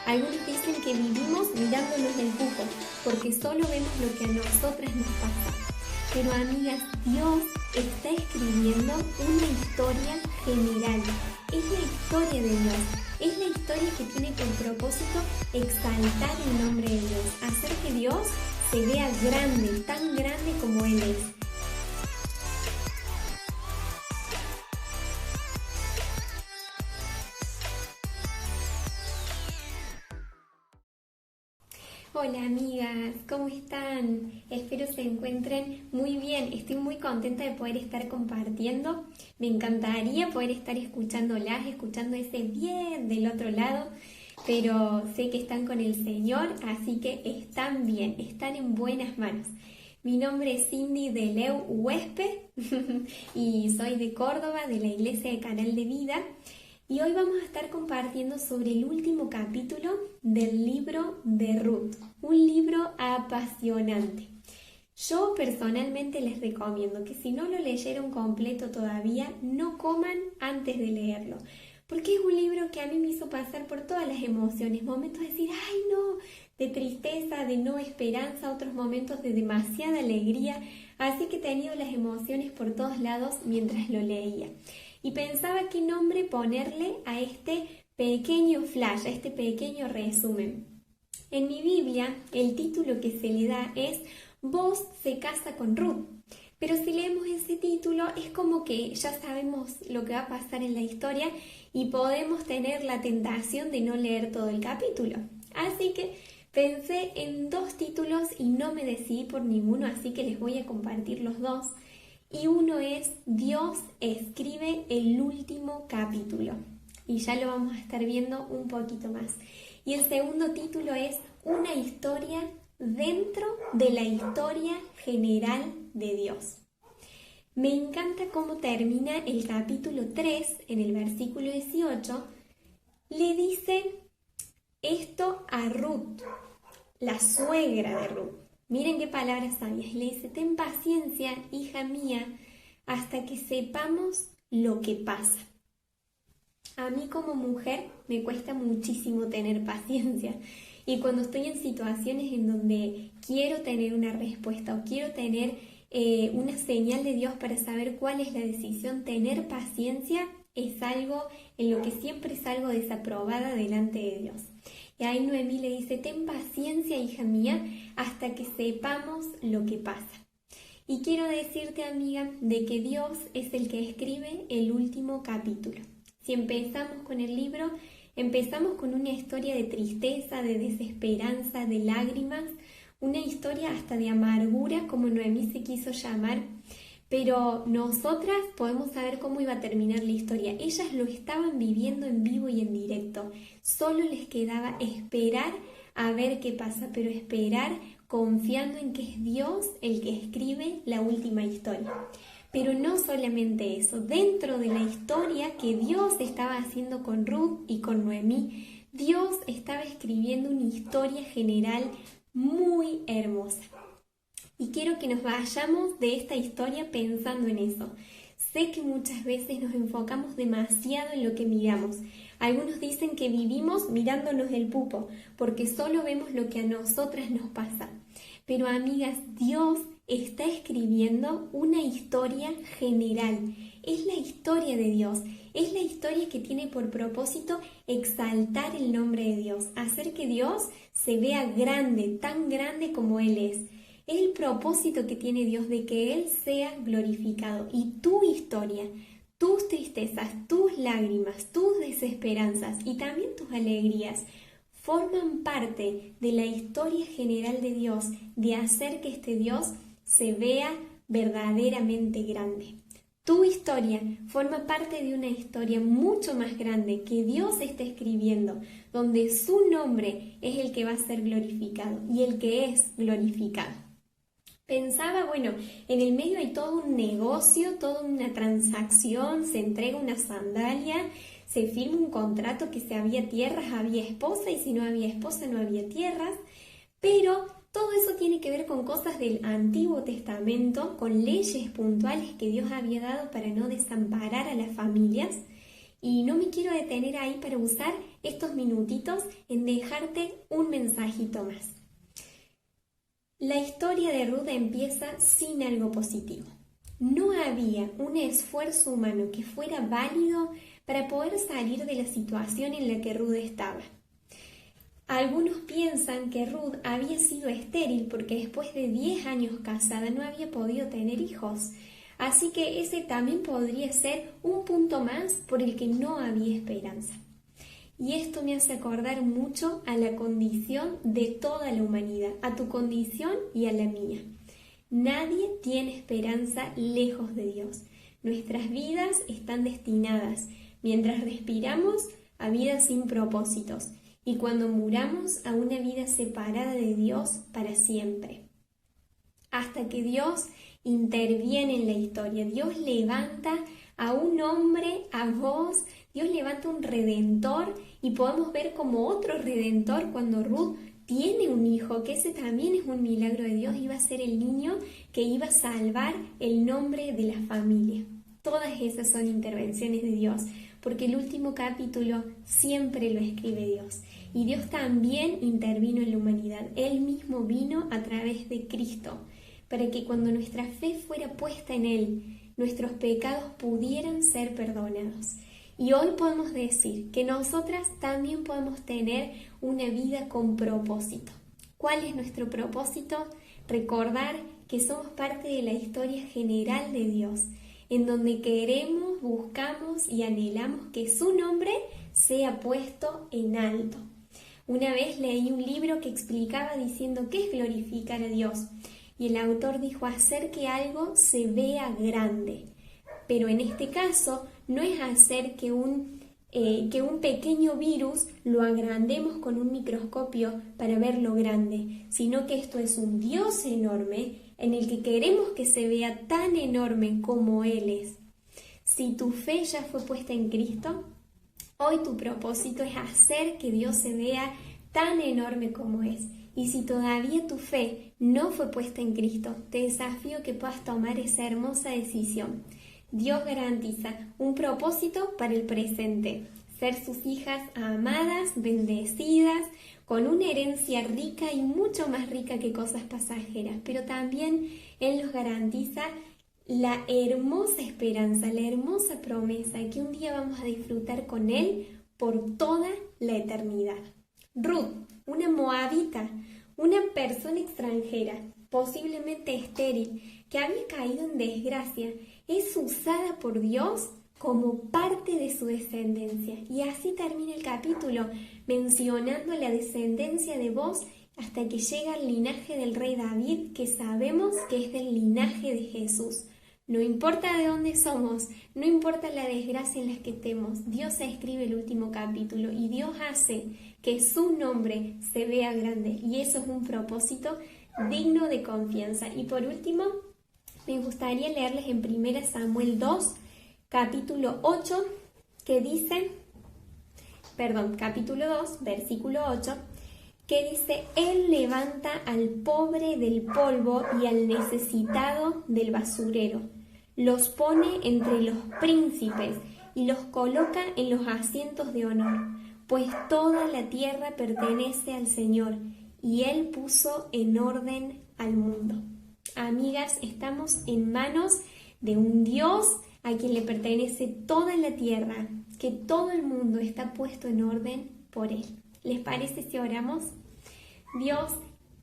Algunos dicen que vivimos mirándonos el cuco, porque solo vemos lo que a nosotras nos pasa. Pero amigas, Dios está escribiendo una historia general. Es la historia de Dios. Es la historia que tiene por propósito exaltar el nombre de Dios, hacer que Dios se vea grande, tan grande como Él es. Hola amigas, ¿cómo están? Espero se encuentren muy bien. Estoy muy contenta de poder estar compartiendo. Me encantaría poder estar escuchándolas, escuchando ese bien del otro lado, pero sé que están con el Señor, así que están bien, están en buenas manos. Mi nombre es Cindy de Leu Huespe y soy de Córdoba, de la Iglesia de Canal de Vida. Y hoy vamos a estar compartiendo sobre el último capítulo del libro de Ruth, un libro apasionante. Yo personalmente les recomiendo que si no lo leyeron completo todavía, no coman antes de leerlo, porque es un libro que a mí me hizo pasar por todas las emociones, momentos de decir, ¡ay no!, de tristeza, de no esperanza, otros momentos de demasiada alegría, así que he tenido las emociones por todos lados mientras lo leía. Y pensaba qué nombre ponerle a este pequeño flash, a este pequeño resumen. En mi Biblia, el título que se le da es Boaz se casa con Ruth. Pero si leemos ese título es como que ya sabemos lo que va a pasar en la historia y podemos tener la tentación de no leer todo el capítulo. Así que pensé en dos títulos y no me decidí por ninguno, así que les voy a compartir los dos. Y uno es Dios escribe el último capítulo. Y ya lo vamos a estar viendo un poquito más. Y el segundo título es Una historia dentro de la historia general de Dios. Me encanta cómo termina el capítulo 3, en el versículo 18. Le dice esto a Ruth, la suegra de Ruth. Miren qué palabras sabias. Le dice, ten paciencia, hija mía, hasta que sepamos lo que pasa. A mí como mujer me cuesta muchísimo tener paciencia. Y cuando estoy en situaciones en donde quiero tener una respuesta o quiero tener una señal de Dios para saber cuál es la decisión, tener paciencia es algo en lo que siempre salgo desaprobada delante de Dios. Y ahí Noemí le dice, ten paciencia, hija mía, hasta que sepamos lo que pasa. Y quiero decirte, amiga, de que Dios es el que escribe el último capítulo. Si empezamos con el libro, empezamos con una historia de tristeza, de desesperanza, de lágrimas, una historia hasta de amargura, como Noemí se quiso llamar. Pero nosotras podemos saber cómo iba a terminar la historia. Ellas lo estaban viviendo en vivo y en directo. Solo les quedaba esperar a ver qué pasa, pero esperar confiando en que es Dios el que escribe la última historia. Pero no solamente eso, dentro de la historia que Dios estaba haciendo con Ruth y con Noemí, Dios estaba escribiendo una historia general muy hermosa. Y quiero que nos vayamos de esta historia pensando en eso. Sé que muchas veces nos enfocamos demasiado en lo que miramos. Algunos dicen que vivimos mirándonos el pupo, porque solo vemos lo que a nosotras nos pasa. Pero amigas, Dios está escribiendo una historia general. Es la historia de Dios. Es la historia que tiene por propósito exaltar el nombre de Dios, hacer que Dios se vea grande, tan grande como Él es. Es el propósito que tiene Dios de que Él sea glorificado. Y tu historia, tus tristezas, tus lágrimas, tus desesperanzas y también tus alegrías forman parte de la historia general de Dios, de hacer que este Dios se vea verdaderamente grande. Tu historia forma parte de una historia mucho más grande que Dios está escribiendo, donde su nombre es el que va a ser glorificado y el que es glorificado. Pensaba, bueno, en el medio hay todo un negocio, toda una transacción, se entrega una sandalia, se firma un contrato que si había tierras había esposa y si no había esposa no había tierras, pero todo eso tiene que ver con cosas del Antiguo Testamento, con leyes puntuales que Dios había dado para no desamparar a las familias. Y no me quiero detener ahí para usar estos minutitos en dejarte un mensajito más. La historia de Ruth empieza sin algo positivo. No había un esfuerzo humano que fuera válido para poder salir de la situación en la que Ruth estaba. Algunos piensan que Ruth había sido estéril porque después de 10 años casada no había podido tener hijos. Así que ese también podría ser un punto más por el que no había esperanza. Y esto me hace acordar mucho a la condición de toda la humanidad, a tu condición y a la mía. Nadie tiene esperanza lejos de Dios. Nuestras vidas están destinadas, mientras respiramos, a vidas sin propósitos y cuando muramos a una vida separada de Dios para siempre. Hasta que Dios interviene en la historia, Dios levanta a un hombre, a vos, Dios levanta un redentor y podemos ver como otro redentor cuando Ruth tiene un hijo, que ese también es un milagro de Dios, iba a ser el niño que iba a salvar el nombre de la familia. Todas esas son intervenciones de Dios, porque el último capítulo siempre lo escribe Dios. Y Dios también intervino en la humanidad. Él mismo vino a través de Cristo, para que cuando nuestra fe fuera puesta en Él, nuestros pecados pudieran ser perdonados. Y hoy podemos decir que nosotras también podemos tener una vida con propósito. ¿Cuál es nuestro propósito? Recordar que somos parte de la historia general de Dios, en donde queremos, buscamos y anhelamos que su nombre sea puesto en alto. Una vez leí un libro que explicaba diciendo qué es glorificar a Dios, y el autor dijo hacer que algo se vea grande. Pero en este caso no es hacer que un pequeño virus lo agrandemos con un microscopio para verlo grande, sino que esto es un Dios enorme en el que queremos que se vea tan enorme como Él es. Si tu fe ya fue puesta en Cristo, hoy tu propósito es hacer que Dios se vea tan enorme como es. Y si todavía tu fe no fue puesta en Cristo, te desafío que puedas tomar esa hermosa decisión. Dios garantiza un propósito para el presente, ser sus hijas amadas, bendecidas, con una herencia rica y mucho más rica que cosas pasajeras, pero también Él nos garantiza la hermosa esperanza, la hermosa promesa que un día vamos a disfrutar con Él por toda la eternidad. Ruth, una moabita, una persona extranjera, posiblemente estéril, que había caído en desgracia, es usada por Dios como parte de su descendencia. Y así termina el capítulo, mencionando la descendencia de Booz hasta que llega al linaje del rey David, que sabemos que es del linaje de Jesús. No importa de dónde somos, no importa la desgracia en la que estemos, Dios escribe el último capítulo y Dios hace que su nombre se vea grande. Y eso es un propósito digno de confianza. Y por último, me gustaría leerles en 1 Samuel 2, capítulo 8, que dice, capítulo 2, versículo 8, que dice, Él levanta al pobre del polvo y al necesitado del basurero, los pone entre los príncipes y los coloca en los asientos de honor, pues toda la tierra pertenece al Señor, y Él puso en orden al mundo. Amigas, estamos en manos de un Dios a quien le pertenece toda la tierra, que todo el mundo está puesto en orden por Él. ¿Les parece si oramos? Dios,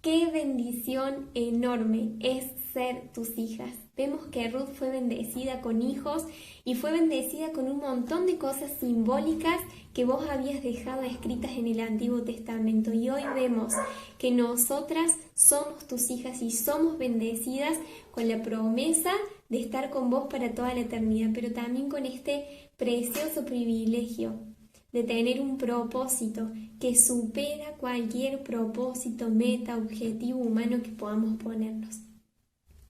qué bendición enorme es ser tus hijas. Vemos que Ruth fue bendecida con hijos y fue bendecida con un montón de cosas simbólicas que vos habías dejado escritas en el Antiguo Testamento. Y hoy vemos que nosotras somos tus hijas y somos bendecidas con la promesa de estar con vos para toda la eternidad, pero también con este precioso privilegio de tener un propósito que supera cualquier propósito, meta, objetivo humano que podamos ponernos.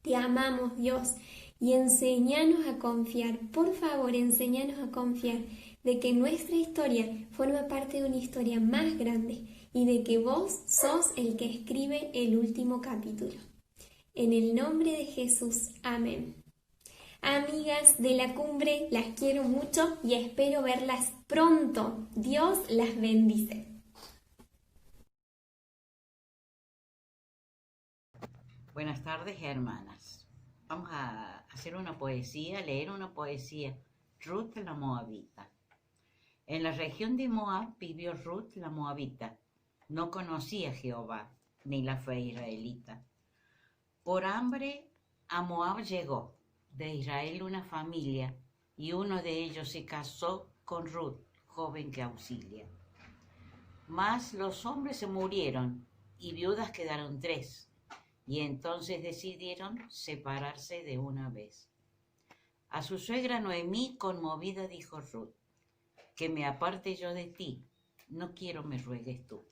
Te amamos, Dios, y enséñanos a confiar, por favor, enséñanos a confiar de que nuestra historia forma parte de una historia más grande y de que vos sos el que escribe el último capítulo. En el nombre de Jesús, amén. Amigas de la cumbre, las quiero mucho y espero verlas pronto. Dios las bendice. Buenas tardes, hermanas. Vamos a hacer una poesía, leer una poesía. Ruth la Moabita. En la región de Moab vivió Ruth la Moabita. No conocía a Jehová, ni la fe israelita. Por hambre a Moab llegó, de Israel una familia, y uno de ellos se casó con Ruth, joven que auxilia. Mas los hombres se murieron, y viudas quedaron 3. Y entonces decidieron separarse de una vez. A su suegra Noemí, conmovida, dijo Ruth: que me aparte yo de ti, no quiero me ruegues tú.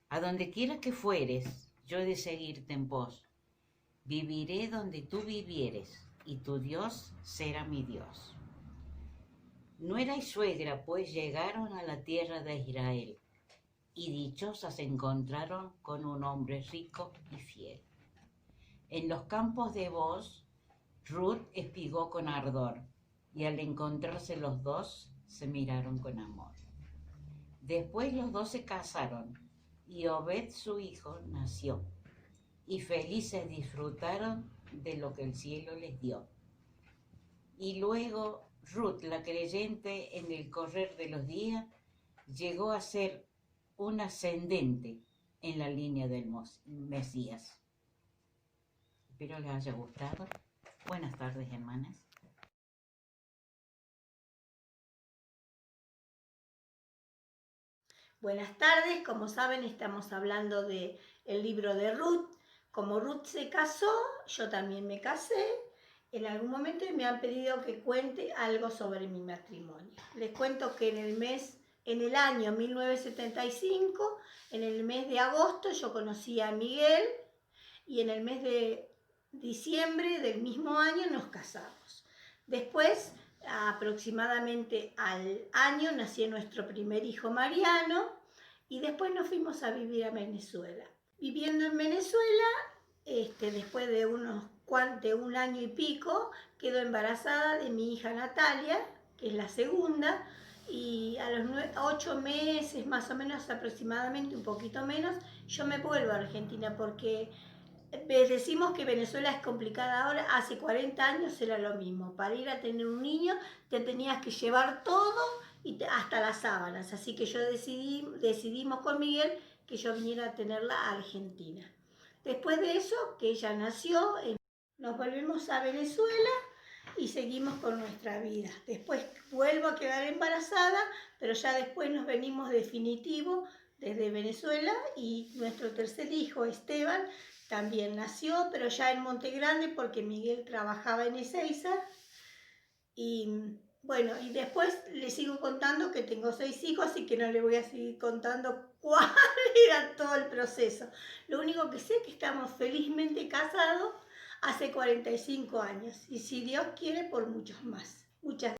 A donde quiera que fueres, yo he de seguirte en pos. Viviré donde tú vivieres, y tu Dios será mi Dios. Nuera y suegra, pues, llegaron a la tierra de Israel, y dichosas se encontraron con un hombre rico y fiel. En los campos de Booz, Ruth espigó con ardor, y al encontrarse los dos, se miraron con amor. Después los dos se casaron, y Obed su hijo nació, y felices disfrutaron de lo que el cielo les dio. Y luego Ruth, la creyente, en el correr de los días, llegó a ser un ascendente en la línea del Mesías. Espero les haya gustado. Buenas tardes, hermanas. Buenas tardes, como saben estamos hablando del libro de Ruth. Como Ruth se casó, yo también me casé. En algún momento me han pedido que cuente algo sobre mi matrimonio. Les cuento que en el año 1975, en el mes de agosto, yo conocí a Miguel y en el mes de diciembre del mismo año nos casamos. Después, aproximadamente al año, nació nuestro primer hijo Mariano y después nos fuimos a vivir a Venezuela. Viviendo en Venezuela, después de un año y pico, quedo embarazada de mi hija Natalia, que es la segunda, y a los 8 meses, más o menos aproximadamente, un poquito menos, yo me vuelvo a Argentina porque decimos que Venezuela es complicada ahora, hace 40 años era lo mismo. Para ir a tener un niño te tenías que llevar todo y hasta las sábanas. Así que decidimos con Miguel que yo viniera a tenerla a Argentina. Después de eso, que ella nació, nos volvemos a Venezuela y seguimos con nuestra vida. Después vuelvo a quedar embarazada, pero ya después nos venimos definitivo desde Venezuela y nuestro tercer hijo, Esteban, también nació, pero ya en Monte Grande porque Miguel trabajaba en Ezeiza. Y bueno, y después les sigo contando que tengo 6 hijos, así que no les voy a seguir contando cuál era todo el proceso. Lo único que sé es que estamos felizmente casados hace 45 años y si Dios quiere por muchos más. Muchas gracias.